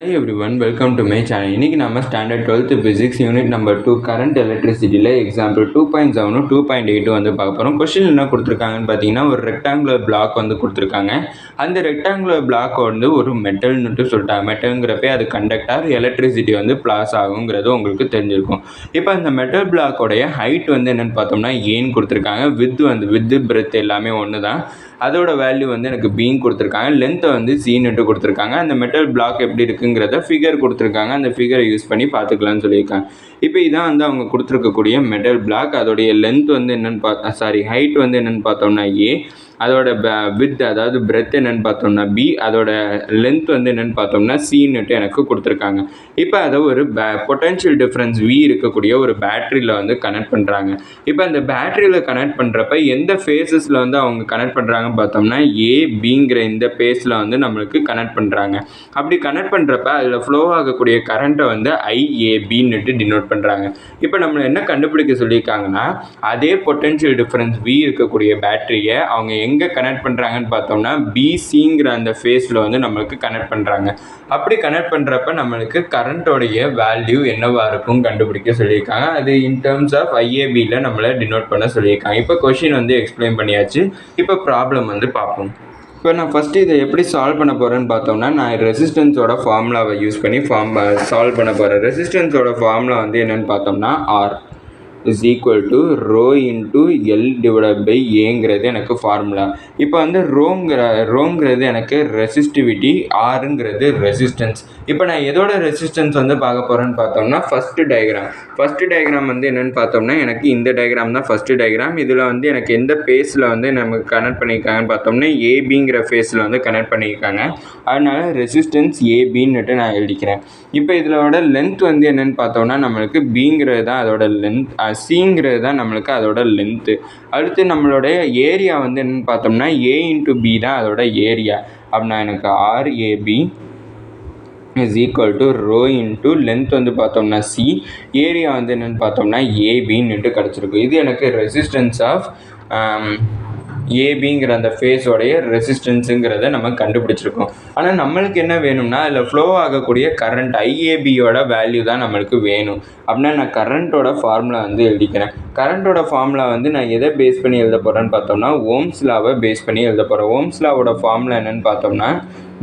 Hi everyone, welcome to my channel. இன்னைக்கு நம்ம standard 12th physics unit number 2 current எலக்ட்ரிசிட்டியில் example 2.7 2.8 வந்து பார்க்க போகிறோம். கொஸ்டின் என்ன கொடுத்துருக்காங்கன்னு பார்த்தீங்கன்னா ஒரு ரெக்டாங்குலர் பிளாக் வந்து கொடுத்துருக்காங்க. அந்த ரெக்டாங்குலர் பிளாக் வந்து ஒரு மெட்டல்னுட்டு சொல்லிட்டாங்க. மெட்டல்ங்கிறப்ப அது கண்டக்டர், எலக்ட்ரிசிட்டி வந்து பாஸ் ஆகுங்கிறது உங்களுக்கு தெரிஞ்சிருக்கும். இப்போ அந்த மெட்டல் பிளாக்கோடைய ஹைட் வந்து என்னென்னு பார்த்தோம்னா ஏன்னு கொடுத்துருக்காங்க. வித்து பிரெத் எல்லாமே ஒன்று தான். அதோட வேல்யூ வந்து எனக்கு பீன் கொடுத்துருக்காங்க. லென்த்தை வந்து சீன்னுட்டு கொடுத்துருக்காங்க. அந்த மெட்டல் பிளாக் எப்படி இருக்குங்கிறத ஃபிகர் கொடுத்துருக்காங்க. அந்த ஃபிகரை யூஸ் பண்ணி பார்த்துக்கலான்னு சொல்லியிருக்காங்க. இப்போ இதான் வந்து அவங்க கொடுத்துருக்கக்கூடிய மெட்டல் பிளாக். அதோடைய லென்த் வந்து என்னென்னு ஹைட் வந்து என்னென்னு பார்த்தோம்னா ஏ, அதோட வித் அதாவது பிரெத் என்னென்னு பார்த்தோம்னா பி, அதோட லென்த் வந்து என்னென்னு பார்த்தோம்னா சின்னுட்டு எனக்கு கொடுத்துருக்காங்க. இப்போ அதை ஒரு பொட்டென்ஷியல் டிஃப்ரென்ஸ் வி இருக்கக்கூடிய ஒரு பேட்டரியில் வந்து கனெக்ட் பண்ணுறாங்க. இப்போ அந்த பேட்டரியில் கனெக்ட் பண்ணுறப்ப எந்த ஃபேஸஸில் வந்து அவங்க கனெக்ட் பண்ணுறாங்கன்னு பார்த்தோம்னா ஏ பிங்கிற இந்த ஃபேஸில் வந்து நம்மளுக்கு கனெக்ட் பண்ணுறாங்க. அப்படி கனெக்ட் பண்ணுறப்ப அதில் ஃப்ளோ ஆகக்கூடிய கரண்ட்டை வந்து ஐஏபின்னுட்டு டினோட் பண்ணுறாங்க. இப்போ நம்மளை என்ன கண்டுபிடிக்க சொல்லியிருக்காங்கன்னா அதே பொட்டென்ஷியல் டிஃப்ரென்ஸ் வி இருக்கக்கூடிய பேட்டரியை அவங்க எங்கே கனெக்ட் பண்ணுறாங்கன்னு பார்த்தோம்னா பிசிங்கிற அந்த ஃபேஸில் வந்து நம்மளுக்கு கனெக்ட் பண்ணுறாங்க. அப்படி கனெக்ட் பண்ணுறப்ப நம்மளுக்கு கரண்ட்டோடைய வேல்யூ என்னவா இருக்கும் கண்டுபிடிக்க சொல்லியிருக்காங்க. அது இன் டேர்ம்ஸ் ஆஃப் ஐஏபியில் நம்மளை டினோட் பண்ண சொல்லியிருக்காங்க. இப்போ கொஷின் வந்து எக்ஸ்பிளைன் பண்ணியாச்சு. இப்போ ப்ராப்ளம் வந்து பார்ப்போம். இப்போ நான் ஃபஸ்ட்டு இதை எப்படி சால்வ் பண்ண போகிறேன்னு பார்த்தோம்னா நான் ரெசிஸ்டன்ஸோட ஃபார்முலாவை யூஸ் பண்ணி சால்வ் பண்ண போகிறேன். ரெசிஸ்டன்ஸோட ஃபார்முலா வந்து என்னென்னு பார்த்தோம்னா R is equal to rho into L divided by ஏங்கிறது எனக்கு ஃபார்முலா. இப்போ வந்து ரோங்கிறது எனக்கு ரெசிஸ்டிவிட்டி, ஆருங்கிறது ரெசிஸ்டன்ஸ். இப்போ நான் எதோட ரெசிஸ்டன்ஸ் வந்து பார்க்க போகிறேன்னு பார்த்தோம்னா ஃபஸ்ட்டு டயக்ராம் வந்து என்னென்னு பார்த்தோம்னா எனக்கு இந்த டயக்ராம் தான் ஃபஸ்ட்டு டயக்ராம். இதில் வந்து எனக்கு எந்த ஃபேஸில் வந்து நமக்கு கனெக்ட் பண்ணியிருக்காங்கன்னு பார்த்தோம்னா ஏபிங்கிற ஃபேஸில் வந்து கனெக்ட் பண்ணியிருக்காங்க. அதனால் ரெசிஸ்டன்ஸ் ஏபின்னுட்டு நான் எழுதிக்கிறேன். இப்போ இதோட லென்த் வந்து என்னென்னு பார்த்தோம்னா நம்மளுக்கு பிங்கிறது தான் அதோட லென்த், சிங்கிறது தான் நம்மளுக்கு அதோட லென்த்து. அடுத்து நம்மளுடைய ஏரியா வந்து என்னென்னு பார்த்தோம்னா ஏ இன்ட்டு பி தான் அதோட ஏரியா. அப்படின்னா எனக்கு RAB is equal to rho into length வந்து பார்த்தோம்னா சி, ஏரியா வந்து என்னென்னு பார்த்தோம்னா ஏபின்னுட்டு கிடச்சிருக்கும். இது எனக்கு ரெசிஸ்டன்ஸ் ஆஃப் ஏபிங்கிற அந்த ஃபேஸோடைய ரெசிஸ்டன்ஸுங்கிறத நம்ம கண்டுபிடிச்சிருக்கோம். ஆனால் நம்மளுக்கு என்ன வேணும்னா அதில் ஃப்ளோ ஆகக்கூடிய கரண்ட் ஐஏபியோட வேல்யூ தான் நம்மளுக்கு வேணும். அப்படின்னா நான் கரண்ட்டோட ஃபார்முலா வந்து எழுதிக்கிறேன். கரண்ட்டோட ஃபார்முலா வந்து நான் எதை பேஸ் பண்ணி எழுத போகிறேன்னு பார்த்தோம்னா ஓம்ஸ் லாவை பேஸ் பண்ணி எழுத போகிறேன். ஓம்ஸ் லாவோட ஃபார்முலா என்னென்னு பார்த்தோம்னா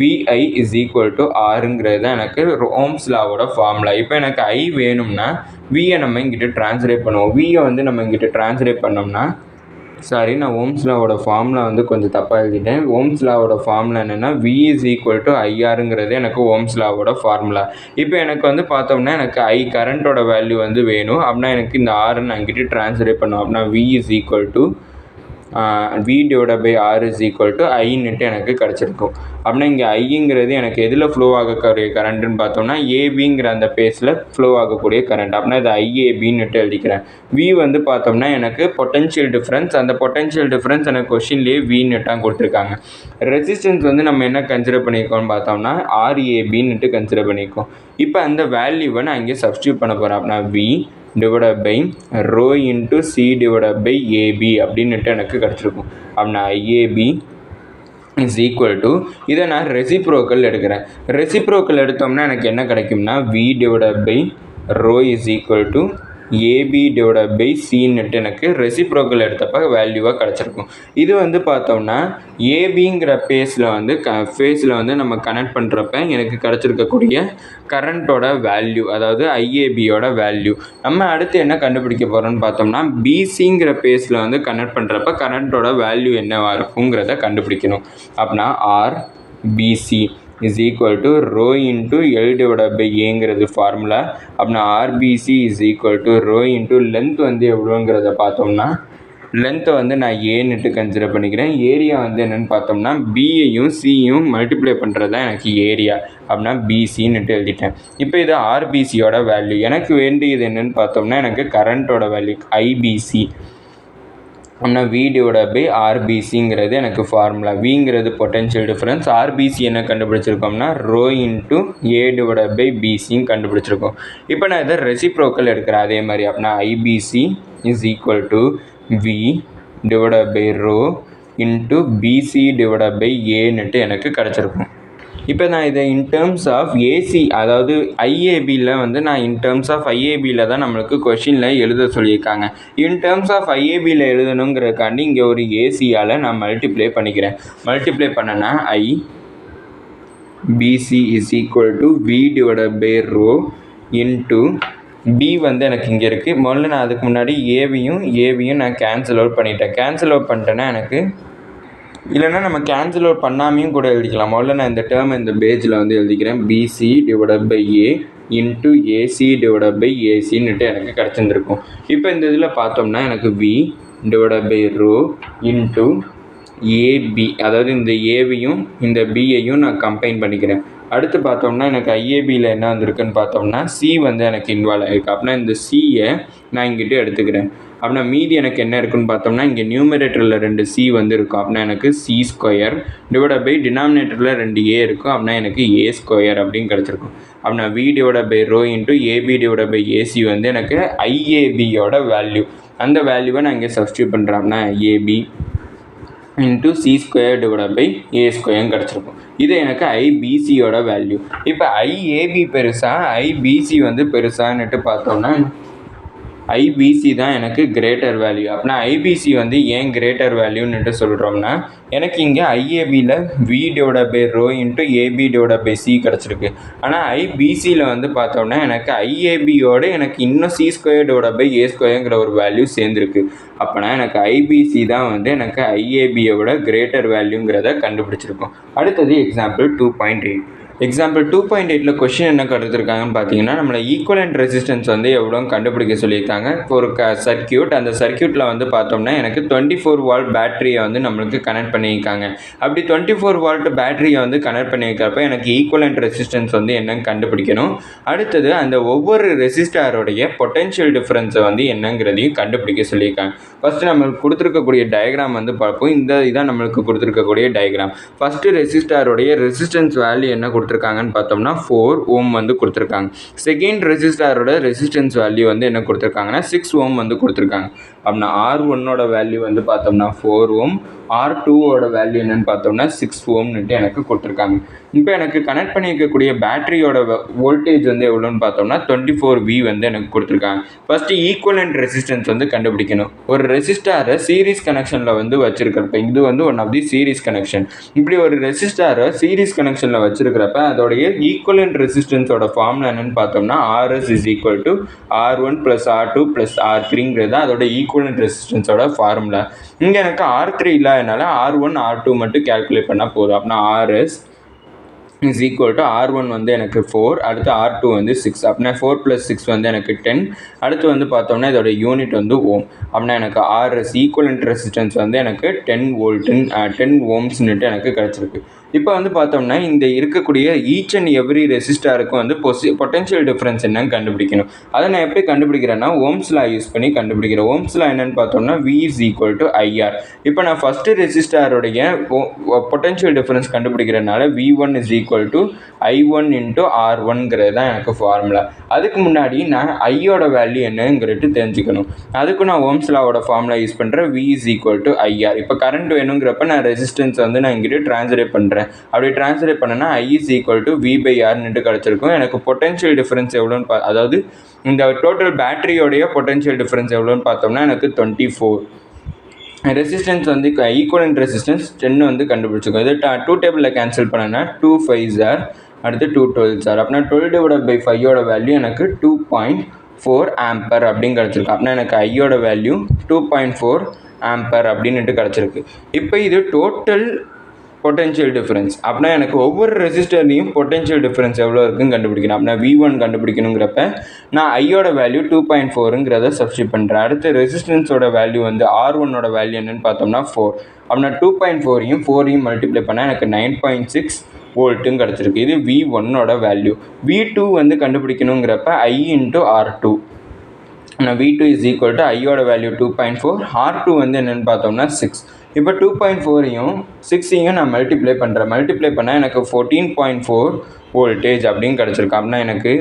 விஐ இஸ் ஈக்குவல் டு ஆருங்கிறது தான் எனக்கு ஓம்ஸ் லாவோட ஃபார்முலா. இப்போ எனக்கு ஐ வேணும்னா வியை நம்ம இங்கிட்ட ட்ரான்ஸ்லேட் பண்ணுவோம். வியை வந்து நம்ம இங்கிட்ட ட்ரான்ஸ்லேட் பண்ணோம்னா நான் ஓம்ஸ் லாவோட ஃபார்முலா வந்து கொஞ்சம் தப்பாக எழுதிட்டேன். ஓம்ஸ் லாவோட ஃபார்முலா என்னென்னா வி இஸ் ஈக்குவல் டு ஐஆருங்கிறது எனக்கு ஓம்ஸ் லாவோட ஃபார்முலா. இப்போ எனக்கு வந்து பார்த்தோம்னா எனக்கு ஐ கரண்ட்டோட வேல்யூ வந்து வேணும். அப்படின்னா எனக்கு இந்த ஆரை நான் இங்கிட்ட ட்ரான்ஸ்லேட் பண்ணுவோம். அப்படின்னா V is equal to V divide by R is equal to ஐன்னுட்டு எனக்கு கிடச்சிருக்கும். அப்படின்னா இங்கே ஐங்கிறது எனக்கு எதில் ஃப்ளோ ஆகக்கூடிய கரண்ட்டுன்னு பார்த்தோம்னா ஏபிங்கிற அந்த பேஸில் ஃப்ளோ ஆகக்கூடிய கரண்ட். அப்படின்னா இது ஐஏபின்னுட்டு எழுதிக்கிறேன். வி வந்து பார்த்தோம்னா எனக்கு பொட்டென்ஷியல் டிஃப்ரென்ஸ். அந்த பொட்டென்ஷியல் டிஃப்ரென்ஸ் எனக்கு கொஷின்லேயே வின்னுட்டாக கொடுத்துருக்காங்க. ரெசிஸ்டன்ஸ் வந்து நம்ம என்ன கன்சிடர் பண்ணியிருக்கோம்னு பார்த்தோம்னா ஆர்ஏபின்னுட்டு கன்சிடர் பண்ணியிருக்கோம். இப்போ அந்த வேல்யூவை நான் இங்கே சப்ஸ்டியூட் பண்ண போகிறேன். அப்படின்னா V divide by rho into C divide by AB அப்படின்னுட்டு எனக்கு கிடச்சிருக்கும். அப்படின்னா ஐஏபி இஸ் ஈக்குவல் டு இதை நான் ரெசிப்ரோக்கல் எடுக்கிறேன். ரெசிப்ரோக்கல் எடுத்தோம்னா எனக்கு என்ன கிடைக்கும்னா V divide by rho is equal to AB divide by சின்னுட்டு எனக்கு ரெசிப்ரோக்கல் எடுத்தப்போ வேல்யூவாக கிடச்சிருக்கும். இது வந்து பார்த்தோம்னா ஏபிங்கிற ஃபேஸில் வந்து நம்ம கனெக்ட் பண்ணுறப்ப எனக்கு கிடச்சிருக்கக்கூடிய கரண்ட்டோட வேல்யூ, அதாவது ஐஏபியோட வேல்யூ. நம்ம அடுத்து என்ன கண்டுபிடிக்க போகிறோம்னு பார்த்தோம்னா பிசிங்கிற ஃபேஸில் வந்து கனெக்ட் பண்ணுறப்ப கரண்ட்டோட வேல்யூ என்னவாக இருக்குங்கிறத கண்டுபிடிக்கணும். அப்படின்னா R BC is equal to rho into L divide by ஏங்கிறது ஃபார்முலா. அப்படின்னா RBC is equal to rho into length வந்து எவ்வளோங்கிறத பார்த்தோம்னா லென்த்தை வந்து நான் ஏன்னுட்டு கன்சிடர் பண்ணிக்கிறேன். ஏரியா வந்து என்னென்னு பார்த்தோம்னா பியையும் சியும் மல்டிப்ளை பண்ணுறது தான் எனக்கு ஏரியா. அப்படின்னா பிசின்னுட்டு எழுதிட்டேன். இப்போ இது ஆர்பிசியோட வேல்யூ. எனக்கு வேண்டியது என்னென்னு பார்த்தோம்னா எனக்கு கரண்ட்டோட வேல்யூ ஐபிசி. அப்படின்னா வி டிவைட் பை ஆர்பிசிங்கிறது எனக்கு ஃபார்முலா. விங்கிறது பொட்டென்ஷியல் டிஃப்ரென்ஸ். ஆர்பிசி என்ன கண்டுபிடிச்சிருக்கோம்னா rho into A divide by பிசின்னு கண்டுபிடிச்சிருக்கோம். இப்போ நான் இதை ரெசிப்ரோக்கல் எடுக்கிறேன் அதே மாதிரி. அப்படின்னா IBC is equal to V divide by rho into BC divide by ஏன்னுட்டு எனக்கு கிடச்சிருக்கும். இப்போ நான் இதை இன் டேர்ம்ஸ் ஆஃப் ஏசி, அதாவது ஐஏபியில் வந்து நான் இன் டேர்ம்ஸ் ஆஃப் ஐஏபியில் தான் நம்மளுக்கு கொஷினில் எழுத சொல்லியிருக்காங்க. இன் டேர்ம்ஸ் ஆஃப் ஐஏபியில் எழுதணுங்கிறதுக்காண்டி இங்கே ஒரு ஏசியால் நான் மல்டிப்ளை பண்ணிக்கிறேன். மல்டிப்ளை பண்ணனா IBC is equal to V divided by rho into B வந்து எனக்கு இங்கே இருக்குது. முதல்ல நான் அதுக்கு முன்னாடி ஏவியும் நான் கேன்சல் அவுட் பண்ணிட்டேன். கேன்சல் அவுட் பண்ணிட்டேன்னா எனக்கு, இல்லைன்னா நம்ம கேன்சல் அவுட் பண்ணாமையும் கூட எழுதிக்கலாம். முதல்ல நான் இந்த டேர்ம் இந்த பேஜில் வந்து எழுதிக்கிறேன். BC divided by A into AC divided by ஏசின்னுட்டு எனக்கு கிடச்சிருந்துருக்கும். இப்போ இந்த இதில் பார்த்தோம்னா எனக்கு V divided by rho into AB, அதாவது இந்த ஏவியும் இந்த பியையும் நான் கம்பைன் பண்ணிக்கிறேன். அடுத்து பார்த்தோம்னா எனக்கு ஐஏபியில் என்ன வந்திருக்குன்னு பார்த்தோம்னா சி வந்து எனக்கு இன்வால்வ் ஆகிருக்கு. அப்படின்னா இந்த சியை நான் இங்கிட்ட எடுத்துக்கிறேன். அப்படின்னா மீதி எனக்கு என்ன இருக்குன்னு பார்த்தோம்னா இங்கே நியூமரேட்டரில் 2 சி வந்து இருக்கும். அப்படின்னா எனக்கு சி ஸ்கொயர் டிவைடட் பை டினாமினேட்டரில் 2 ஏ இருக்கும். அப்படின்னா எனக்கு ஏ ஸ்கொயர் அப்படின்னு கிடச்சிருக்கும். அப்படின்னா V divided by rho into AB divided by AC வந்து எனக்கு ஐஏபியோட வேல்யூ. அந்த வேல்யூவை நான் இங்கே சப்ஸ்டியூட் பண்ணுறேன். அப்படின்னா AB into C square divided by A ஸ்கொயர்னு கிடச்சிருக்கும். இது எனக்கு ஐபிசியோட வேல்யூ. இப்போ ஐஏபி பெருசா ஐபிசி வந்து பெருசான்னுட்டு பார்த்தோம்னா ஐபிசி தான் எனக்கு கிரேட்டர் வேல்யூ. அப்படின்னா ஐபிசி வந்து ஏன் கிரேட்டர் வேல்யூன்னுட்டு சொல்கிறோம்னா எனக்கு இங்கே ஐஏபியில் V divided by rho into AB divided by C கிடச்சிருக்கு. ஆனால் ஐபிசியில் வந்து பார்த்தோம்னா எனக்கு ஐஏபியோடு எனக்கு இன்னும் C square divided by A ஸ்கொயருங்கிற ஒரு வேல்யூ சேர்ந்துருக்கு. அப்போனா எனக்கு ஐபிசி தான் வந்து எனக்கு ஐஏபியோட கிரேட்டர் வேல்யூங்கிறத கண்டுபிடிச்சிருக்கோம். அடுத்தது எக்ஸாம்பிள் 2.8. எக்ஸாம்பிள் 2.8ல் கொஷின் என்ன கொடுத்துருக்காங்கன்னு பார்த்தீங்கன்னா நம்மளை ஈக்குவலண்ட் ரெசிஸ்டன்ஸ் வந்து எவ்வளோன்னு கண்டுபிடிக்க சொல்லியிருக்காங்க. ஒரு சர்க்கியூட், அந்த சர்க்கியூட்டில் வந்து பார்த்தோம்னா எனக்கு 24 வால்ட் பேட்டரியை வந்து நம்மளுக்கு கனெக்ட் பண்ணியிருக்காங்க. அப்படி 24 வால்ட் பேட்டரியை வந்து கனெக்ட் பண்ணியிருக்கிறப்ப எனக்கு ஈக்குவலண்ட் ரெசிஸ்டன்ஸ் வந்து என்னன்னு கண்டுபிடிக்கணும். அடுத்தது அந்த ஒவ்வொரு ரெசிஸ்டாரோடைய பொட்டென்ஷியல் டிஃப்ரென்ஸை வந்து என்னங்கிறதையும் கண்டுபிடிக்க சொல்லியிருக்காங்க. ஃபஸ்ட்டு நம்மளுக்கு கொடுத்துருக்கக்கூடிய டயக்ராம் வந்து பார்ப்போம். இதான் நம்மளுக்கு கொடுத்துருக்கக்கூடிய டயக்ராம். ஃபஸ்ட்டு ரெசிஸ்டாரோடைய ரெசிஸ்டன்ஸ் வேல்யூ என்ன கொடுத்துருக்காங்கன்னு பார்த்தோம்னா 4 ஓம் வந்து கொடுத்துருக்காங்க. செகண்ட் ரெசிஸ்டாரோட ரெசிஸ்டன்ஸ் வேல்யூ வந்து என்ன கொடுத்துருக்காங்கன்னா 6 ஓம் வந்து கொடுத்துருக்காங்க. அப்படின்னா R1ஓட வேல்யூ வந்து பார்த்தோம்னா 4 ஓம், R2ஓட வேல்யூ என்னன்னு பார்த்தோம்னா 6 ஓம்னுட்டு எனக்கு கொடுத்துருக்காங்க. இப்போ எனக்கு கனெக்ட் பண்ணியிருக்கக்கூடிய பேட்டரியோட வோல்டேஜ் வந்து எவ்வளோன்னு பார்த்தோம்னா 24V வந்து எனக்கு கொடுத்துருக்காங்க. ஃபஸ்ட்டு ஈக்குவலண்ட் ரெசிஸ்டன்ஸ் வந்து கண்டுபிடிக்கணும். ஒரு ரெசிஸ்டாரை சீரீஸ் கனெக்ஷனில் வந்து வச்சுருக்கிறப்ப, இது வந்து one of the series connection. இப்படி ஒரு ரெசிஸ்டாரை சீரீஸ் கனெக்ஷனில் வச்சுருக்கிறப்ப அதோடைய ஈக்குவலண்ட் ரெசிஸ்டன்ஸோட ஃபார்முலா என்னன்னு பார்த்தோம்னா RS is equal to R1 + R2 + R3ங்கிறது அதோட ஈக்குவலண்ட் ரெசிஸ்டன்ஸோட ஃபார்முலா. இங்கே எனக்கு R3 இல்லாதனால R1 R2 மட்டும் கேல்குலேட் பண்ணால் போதும். அப்படின்னா RS is equal to R1 வந்து எனக்கு 4, அடுத்து R2 வந்து 6. அப்படின்னா 4 + 6 வந்து எனக்கு 10. அடுத்து வந்து பார்த்தோம்னா இதோட யூனிட் வந்து ஓம். அப்படின்னா எனக்கு RS ஈக்குவலண்ட் ரெசிஸ்டன்ஸ் வந்து எனக்கு 10 ஓம்ஸ்னுட்டு எனக்கு கிடச்சிருக்கு. இப்போ வந்து பார்த்தோம்னா இந்த இருக்கக்கூடிய ஈச் அண்ட் எவ்ரி ரெசிஸ்டாருக்கும் வந்து பொட்டென்ஷியல் டிஃப்ரென்ஸ் என்னன்னு கண்டுபிடிக்கணும். அதை நான் எப்படி கண்டுபிடிக்கிறேன்னா ஓம்ஸ் லா யூஸ் பண்ணி கண்டுபிடிக்கிறேன். ஓம்ஸ் லா என்னன்னு பார்த்தோம்னா V is equal to IR. இப்போ நான் ஃபஸ்ட்டு ரெசிஸ்டாரோடைய பொட்டென்ஷியல் டிஃப்ரென்ஸ் கண்டுபிடிக்கிறதுனால V1 is equal to I1 into R1ங்கிறது தான் எனக்கு ஃபார்முலா. அதுக்கு முன்னாடி நான் ஐயோட வேல்யூ என்னங்கிறது தெரிஞ்சுக்கணும். அதுக்கு நான் ஓம்ஸ் லாவோட ஃபார்முலா யூஸ் பண்ணுறேன். V is equal to IR. இப்போ கரண்ட் வேணுங்கிறப்ப நான் ரெசிஸ்டன்ஸ் வந்து நான் இங்கிட்ட ட்ரான்ஸ்லேட் பண்ணுறேன். அப்படி ட்ரான்ஸ்லேட் பண்ணனா I இஸ் ஈக்குவல் டு V/Rன்னுட்டு கிடச்சிருக்கும். எனக்கு பொட்டென்ஷியல் டிஃபரன்ஸ் எவ்வளோன்னு அதாவது இந்த டோட்டல் பேட்டரியோடைய பொட்டென்ஷியல் டிஃபரன்ஸ் எவ்வளோன்னு பார்த்தோம்னா எனக்கு 24. ரெசிஸ்டன்ஸ் வந்து ஈக்குவலண்ட் ரெசிஸ்டன்ஸ் 10 வந்து கண்டுபிடிச்சிருக்கோம். இது 2 டேபிளில் கேன்சல் பண்ணனா 2 5s are, அடுத்து 2 12s are. அப்படின்னா 12/5ஓட வேல்யூ எனக்கு 2.4 ஆம்பர் அப்படின்னு கிடச்சிருக்கு. அப்படின்னா எனக்கு ஐயோட வேல்யூ 2.4 ஆம்பர் அப்படின்னுட்டு கிடச்சிருக்கு. இப்போ இது டோட்டல் பொட்டென்ஷியல் டிஃபரன்ஸ். அப்படின்னா எனக்கு ஒவ்வொரு ரெசிஸ்டர்லையும் பொட்டென்ஷியல் டிஃபரன்ஸ் எவ்வளோ இருக்குன்னு கண்டுபிடிக்கணும். அப்படின்னா V1 கண்டுபிடிக்கணுங்கிறப்ப நான் ஐயோட வேல்யூ 2.4ங்கிறத சப்ஸ்டியூட் பண்ணுறேன். அடுத்து ரெசிஸ்டன்ஸோட வேல்யூ வந்து R1ஓட வேல்யூ என்னன்னு பார்த்தோம்னா 4. அப்படின்னா 2.4யும் 4யும் மல்டிப்ளை பண்ணால் எனக்கு 9.6 வோல்ட்டுன்னு கிடச்சிருக்கு. இது V1ஓட வேல்யூ. V2 வந்து கண்டுபிடிக்கணுங்கிறப்ப I இன்ட்டு R2. நான் V2 இஸ் ஈக்குவல் டு ஐயோட வேல்யூ 2.4, R2 வந்து என்னென்னு பார்த்தோம்னா 6. இப்போ 2.4ஐயும் 6ஐயும் நான் மல்டிப்ளை பண்ணால் எனக்கு 14.4 வோல்டேஜ் அப்படின்னு கிடச்சிருக்கு. அப்படின்னா எனக்கு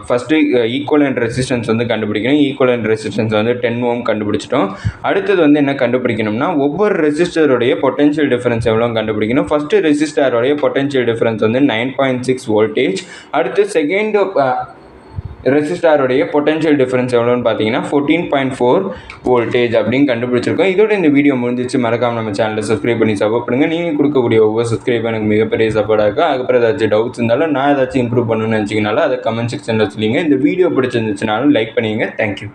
ஃபஸ்ட்டு ஈக்குவலன்ட் ரெசிஸ்டன்ஸ் வந்து கண்டுபிடிக்கணும். ஈக்குவலன்ட் ரெசிஸ்டன்ஸ் வந்து 10 ஓம் கண்டுபிடிச்சிட்டோம். அடுத்தது வந்து என்ன கண்டுபிடிக்கணும்னா ஒவ்வொரு ரெசிஸ்டருடைய பொட்டன்ஷியல் டிஃபரன்ஸ் எவ்வளோ கண்டுபிடிக்கணும். ஃபஸ்ட்டு ரெசிஸ்டருடைய பொட்டன்ஷியல் டிஃபரன்ஸ் வந்து 9.6 வோல்டேஜ். அடுத்து செகண்ட் ரெசிஸ்டாருடைய பொட்டன்ஷியல் டிஃபரன்ஸ் எவ்வளோன்னு பார்த்தீங்கன்னா 14.4 வோல்டேஜ் அப்படின்னு கண்டுபிடிச்சிருக்கோம். இதோட இந்த வீடியோ முடிஞ்சிச்சு. மறக்காம நம்ம சேனலை சப்ஸ்கிரைப் பண்ணி சப்போர்ட் பண்ணுங்கள். நீங்கள் கொடுக்கக்கூடிய ஒவ்வொரு சப்ஸ்கிரைப் எனக்கு மிகப்பெரிய சப்போர்ட்டாக இருக்கும். அதுக்கப்புறம் ஏதாச்சும் டவுட்ஸ் இருந்தாலும் நான் ஏதாச்சும் இம்ப்ரூவ் பண்ணணும்னு நினச்சிங்கனாலும் அதை கமெண்ட் செக்ஷனில் சொல்லிங்க. இந்த வீடியோ பிடிச்சிருந்துச்சுனாலும் லைக் பண்ணிங்க. தேங்க்யூ.